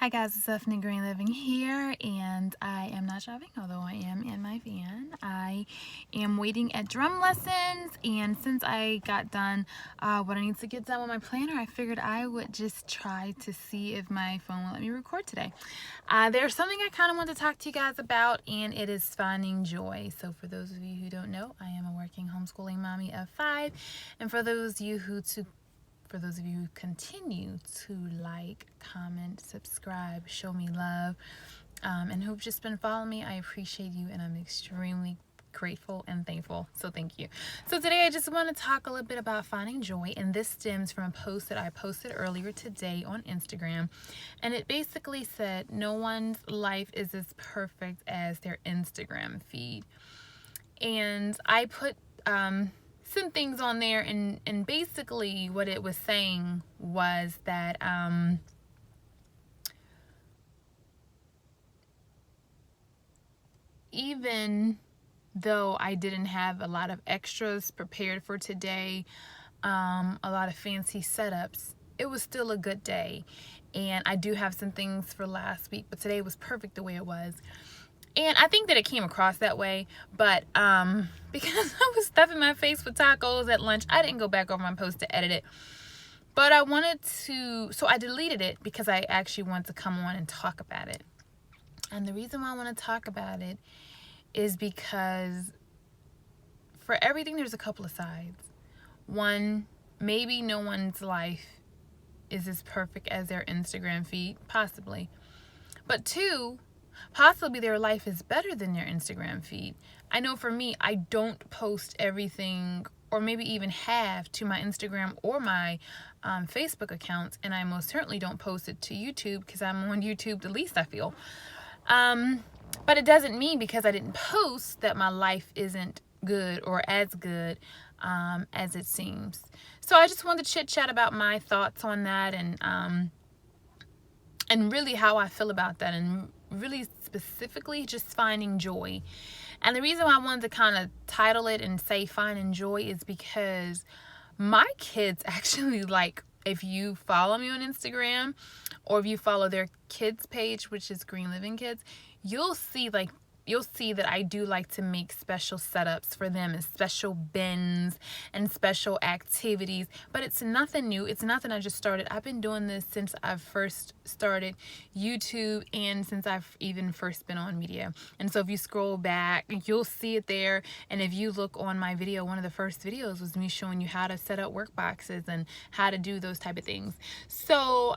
Hi guys, it's ethnicgreenliving here, and I am not driving, although I am in my van. I am waiting at drum lessons, and since I got done what I need to get done with my planner, I figured I would just try to see if my phone will let me record today. There's something I kind of want to talk to you guys about, and it is finding joy. So for those of you who don't know, I am a working homeschooling mommy of 5, and for those of you who continue to like, comment, subscribe, show me love, and who've just been following me, I appreciate you, and I'm extremely grateful and thankful. So thank you. So today I just want to talk a little bit about finding joy, and this stems from a post that I posted earlier today on Instagram, and it basically said no one's life is as perfect as their Instagram feed. And I put some things on there, and basically what it was saying was that even though I didn't have a lot of extras prepared for today, a lot of fancy setups, it was still a good day. And I do have some things for last week, but today was perfect the way it was. And I think that it came across that way, but because I was stuffing my face with tacos at lunch, I didn't go back over my post to edit it. But I wanted to, so I deleted it because I actually want to come on and talk about it. And the reason why I want to talk about it is because for everything, there's a couple of sides. One, maybe no one's life is as perfect as their Instagram feed, possibly. But two, possibly their life is better than their Instagram feed. I know for me, I don't post everything, or maybe even have, to my Instagram or my Facebook accounts, and I most certainly don't post it to YouTube because I'm on YouTube the least, I feel. But it doesn't mean because I didn't post that my life isn't good or as good as it seems. So I just wanted to chit chat about my thoughts on that, and really how I feel about that, and really specifically just finding joy. And the reason why I wanted to kind of title it and say finding joy is because my kids actually, like, if you follow me on Instagram or if you follow their kids page, which is greenlivingkids, you'll see that I do like to make special setups for them and special bins and special activities. But it's nothing new. It's nothing I just started. I've been doing this since I first started YouTube and since I've even first been on media. And so if you scroll back, you'll see it there. And if you look on my video, one of the first videos was me showing you how to set up work boxes and how to do those type of things. So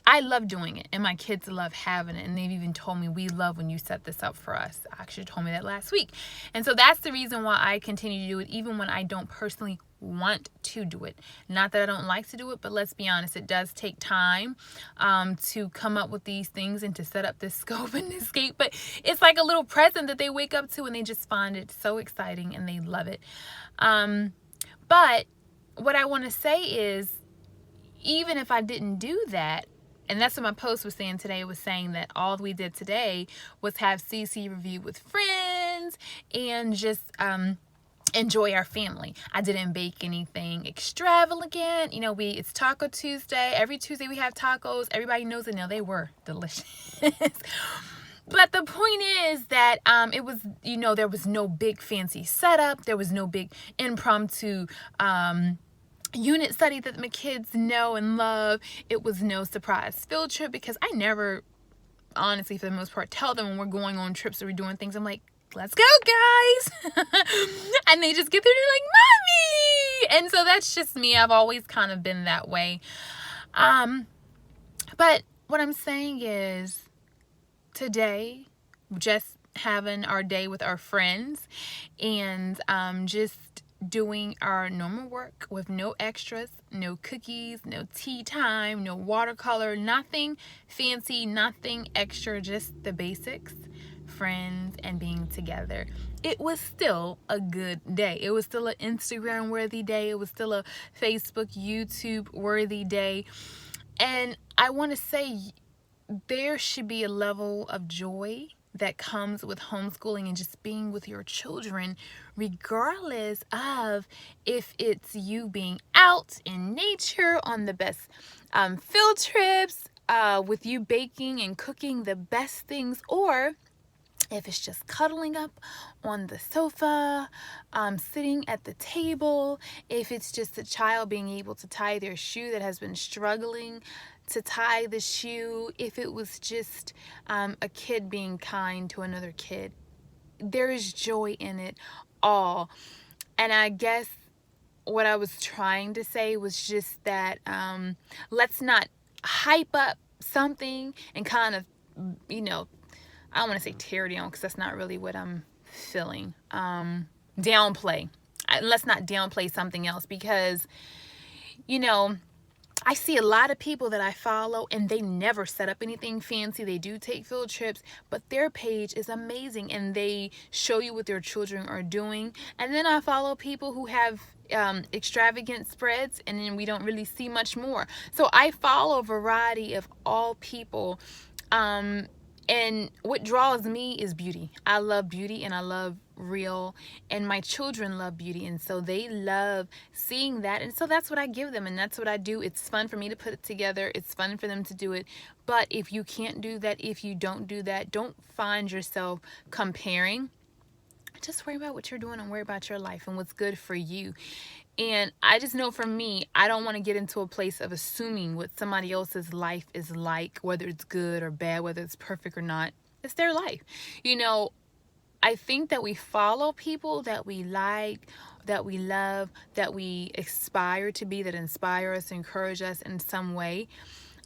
I love doing it, and my kids love having it, and they've even told me, we love when you set this up for us. Actually told me that last week. And so that's the reason why I continue to do it, even when I don't personally want to do it. Not that I don't like to do it, but let's be honest, it does take time to come up with these things and to set up this scope and this scape. But it's like a little present that they wake up to, and they just find it so exciting, and they love it. But what I want to say is, even if I didn't do that, and that's what my post was saying today. It was saying that all we did today was have CC review with friends and just enjoy our family. I didn't bake anything extravagant. You know, it's Taco Tuesday. Every Tuesday we have tacos. Everybody knows it now. They were delicious. But the point is that it was, there was no big fancy setup. There was no big impromptu unit study that my kids know and love. It was no surprise field trip, because I never, honestly, for the most part, tell them when we're going on trips or we're doing things. I'm like, let's go, guys. And they just get there and they're like, Mommy. And so that's just me. I've always kind of been that way. But what I'm saying is, today, just having our day with our friends and just doing our normal work with no extras, no cookies, no tea time, no watercolor, nothing fancy, nothing extra, just the basics, friends, and being together. It was still a good day. It was still an Instagram worthy day. It was still a Facebook, YouTube worthy day. And I want to say, there should be a level of joy that comes with homeschooling and just being with your children, regardless of if it's you being out in nature on the best field trips, with you baking and cooking the best things, or if it's just cuddling up on the sofa, sitting at the table, if it's just a child being able to tie their shoe that has been struggling to tie the shoe, if it was just a kid being kind to another kid, there is joy in it all. And I guess what I was trying to say was just that let's not hype up something and kind of, I don't want to say tear down, because that's not really what I'm feeling. Downplay. Let's not downplay something else, because, I see a lot of people that I follow and they never set up anything fancy. They do take field trips, but their page is amazing and they show you what their children are doing. And then I follow people who have extravagant spreads, and then we don't really see much more. So I follow a variety of all people. And what draws me is beauty. I love beauty and I love real, and my children love beauty, and so they love seeing that, and so that's what I give them, and that's what I do. It's fun for me to put it together. It's fun for them to do it. But if you can't do that, if you don't do that, don't find yourself comparing. Just worry about what you're doing and worry about your life and what's good for you. And I just know for me, I don't want to get into a place of assuming what somebody else's life is like, whether it's good or bad, whether it's perfect or not. It's their life. I think that we follow people that we like, that we love, that we aspire to be, that inspire us, encourage us in some way.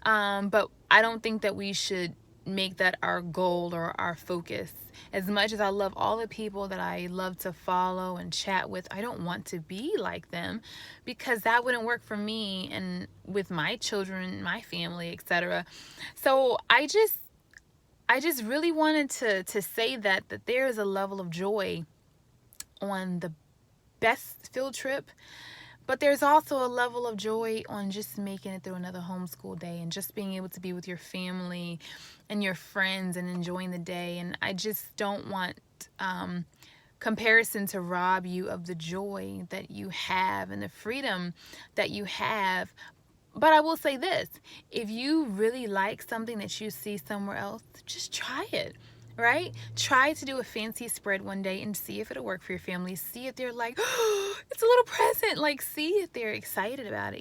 But I don't think that we should make that our goal or our focus. As much as I love all the people that I love to follow and chat with, I don't want to be like them, because that wouldn't work for me and with my children, my family, etc. So I just really wanted to say that there is a level of joy on the best field trip, but there's also a level of joy on just making it through another homeschool day and just being able to be with your family and your friends and enjoying the day. And I just don't want comparison to rob you of the joy that you have and the freedom that you have. But I will say this, if you really like something that you see somewhere else, just try it, right? Try to do a fancy spread one day and see if it'll work for your family. See if they're like, oh, it's a little present. Like, see if they're excited about it,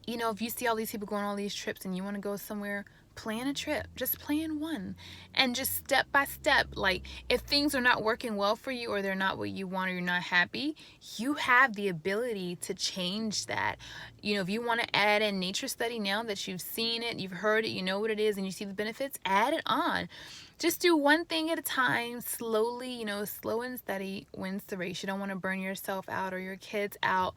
if you see all these people going on all these trips and you want to go somewhere, plan a trip. Just plan one, and just step by step. Like, if things are not working well for you, or they're not what you want, or you're not happy, you have the ability to change that. If you want to add in nature study, now that you've seen it, you've heard it, you know what it is, and you see the benefits, add it on. Just do one thing at a time, slowly. Slow and steady wins the race. You don't want to burn yourself out or your kids out.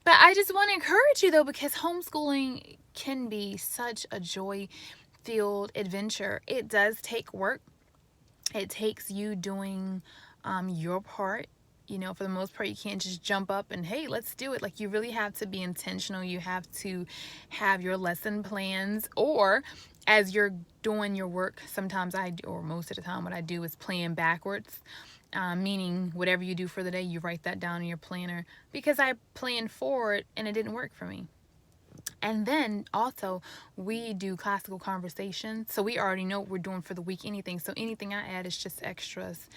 But I just want to encourage you, though, because homeschooling can be such a joy-filled adventure. It does take work. It takes you doing your part. For the most part, you can't just jump up and, hey, let's do it. Like, you really have to be intentional. You have to have your lesson plans, or as you're doing your work, sometimes or most of the time, what I do is plan backwards. Meaning whatever you do for the day, you write that down in your planner, because I planned forward and it didn't work for me. And then also we do classical conversations, so we already know what we're doing for the week, so anything I add is just extras.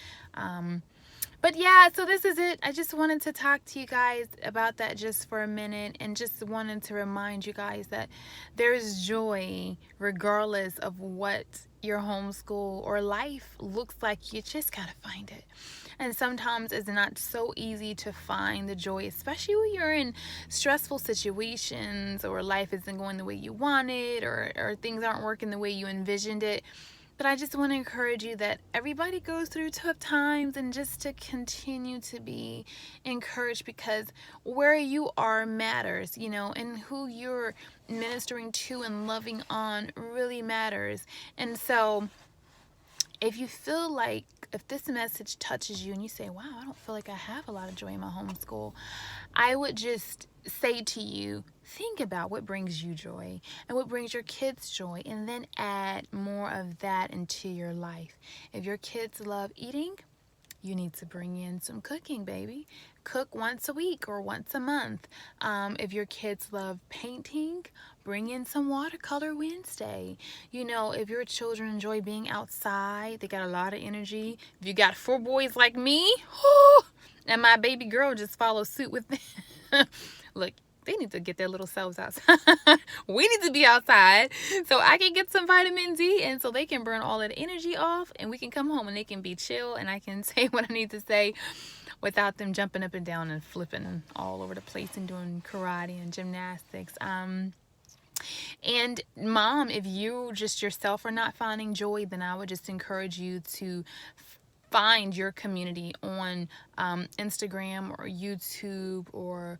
But yeah, so this is it. I just wanted to talk to you guys about that just for a minute, and just wanted to remind you guys that there's joy regardless of what your homeschool or life looks like. You just gotta find it. And sometimes it's not so easy to find the joy, especially when you're in stressful situations, or life isn't going the way you wanted, or things aren't working the way you envisioned it. But I just want to encourage you that everybody goes through tough times, and just to continue to be encouraged, because where you are matters, and who you're ministering to and loving on really matters. And so if you feel like, if this message touches you and you say, wow, I don't feel like I have a lot of joy in my homeschool, I would just say to you, think about what brings you joy and what brings your kids joy, and then add more of that into your life. If your kids love eating, you need to bring in some cooking, baby. Cook once a week or once a month. If your kids love painting, bring in some watercolor Wednesday. If your children enjoy being outside, they got a lot of energy. If you got 4 boys like me, and my baby girl just follows suit with them. Look, they need to get their little selves outside. We need to be outside so I can get some vitamin D, and so they can burn all that energy off, and we can come home and they can be chill, and I can say what I need to say without them jumping up and down and flipping all over the place and doing karate and gymnastics. And mom, if you just yourself are not finding joy, then I would just encourage you to find your community on Instagram or YouTube or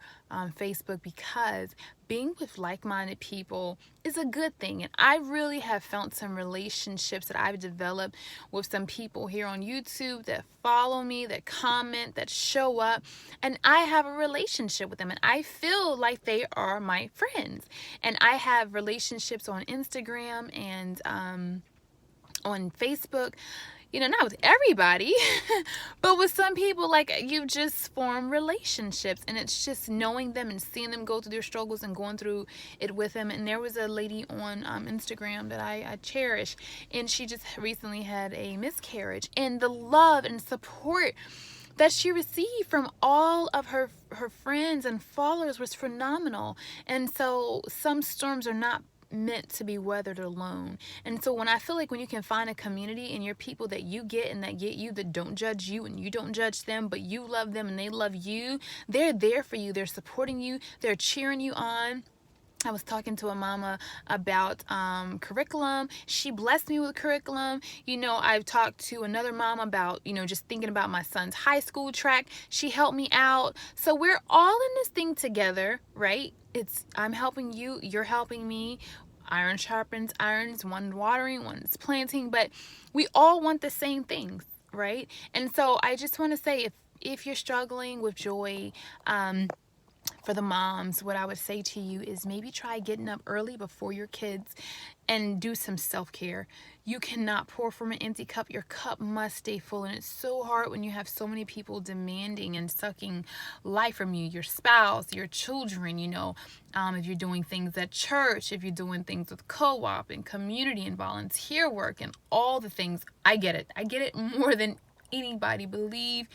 Facebook, because being with like-minded people is a good thing. And I really have found some relationships that I've developed with some people here on YouTube that follow me, that comment, that show up, and I have a relationship with them, and I feel like they are my friends. And I have relationships on Instagram and on Facebook, not with everybody, but with some people, like, you just form relationships, and it's just knowing them and seeing them go through their struggles and going through it with them. And there was a lady on Instagram that I cherish, and she just recently had a miscarriage, and the love and support that she received from all of her friends and followers was phenomenal. And so some storms are not meant to be weathered alone. And so when I feel like when you can find a community and your people that you get and that get you, that don't judge you and you don't judge them, but you love them and they love you, they're there for you, they're supporting you, they're cheering you on. I was talking to a mama about curriculum. She blessed me with curriculum. I've talked to another mom about, just thinking about my son's high school track. She helped me out. So we're all in this thing together, right? I'm helping you, you're helping me. Iron sharpens irons, one watering, one's planting, but we all want the same things, right? And so I just want to say, if you're struggling with joy, for the moms, what I would say to you is maybe try getting up early before your kids and do some self-care. You cannot pour from an empty cup. Your cup must stay full. And it's so hard when you have so many people demanding and sucking life from you, your spouse, your children, if you're doing things at church, if you're doing things with co-op and community and volunteer work and all the things. I get it. I get it more than anybody. Believe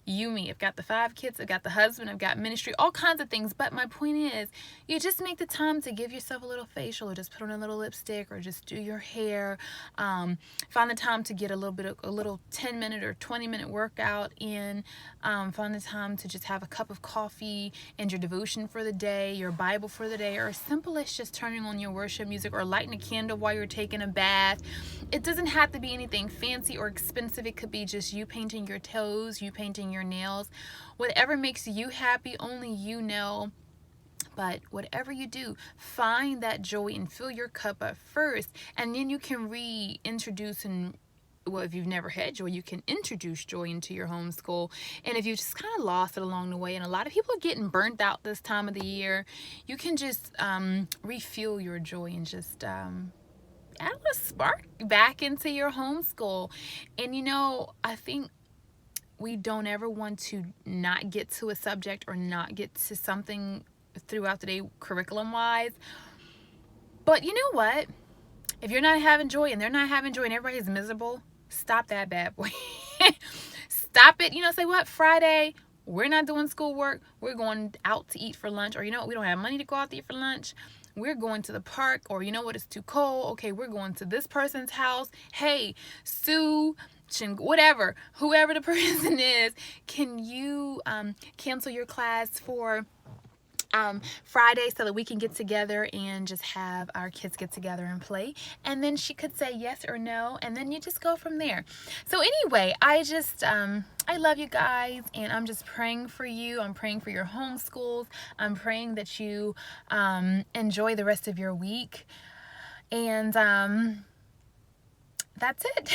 you me. I've got the 5 kids, I've got the husband, I've got ministry, all kinds of things. But my point is, you just make the time to give yourself a little facial, or just put on a little lipstick, or just do your hair. Find the time to get a little 10-minute or 20-minute workout in. Find the time to just have a cup of coffee and your devotion for the day, your Bible for the day, or as simple as just turning on your worship music or lighting a candle while you're taking a bath. It doesn't have to be anything fancy or expensive. It could be just you painting your toes, you painting your nails, whatever makes you happy, only you know. But whatever you do, find that joy and fill your cup up first, and then you can reintroduce if you've never had joy, you can introduce joy into your homeschool. And if you just kind of lost it along the way, and a lot of people are getting burnt out this time of the year, you can just refuel your joy and just add a spark back into your homeschool. And I think we don't ever want to not get to a subject or not get to something throughout the day curriculum wise. But you know what? If you're not having joy and they're not having joy and everybody's miserable, stop that bad boy. Stop it. Say what? Friday, we're not doing schoolwork. We're going out to eat for lunch. Or we don't have money to go out to eat for lunch. We're going to the park. Or it's too cold. Okay, we're going to this person's house. Hey, Sue, whatever, whoever the person is, can you cancel your class for Friday so that we can get together and just have our kids get together and play? And then she could say yes or no, and then you just go from there. So anyway, I love you guys, and I'm just praying for you. I'm praying for your homeschools. I'm praying that you enjoy the rest of your week, and that's it.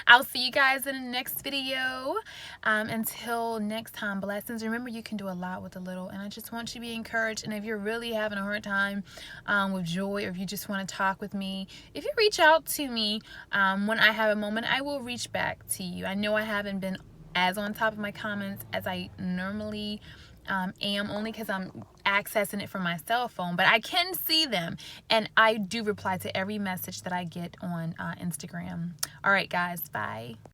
I'll see you guys in the next video. Until next time, blessings. Remember, you can do a lot with a little, and I just want you to be encouraged. And if you're really having a hard time with joy, or if you just want to talk with me, if you reach out to me when I have a moment, I will reach back to you. I know I haven't been as on top of my comments as I normally am, only because I'm accessing it from my cell phone, but I can see them, and I do reply to every message that I get on Instagram. All right, guys, bye.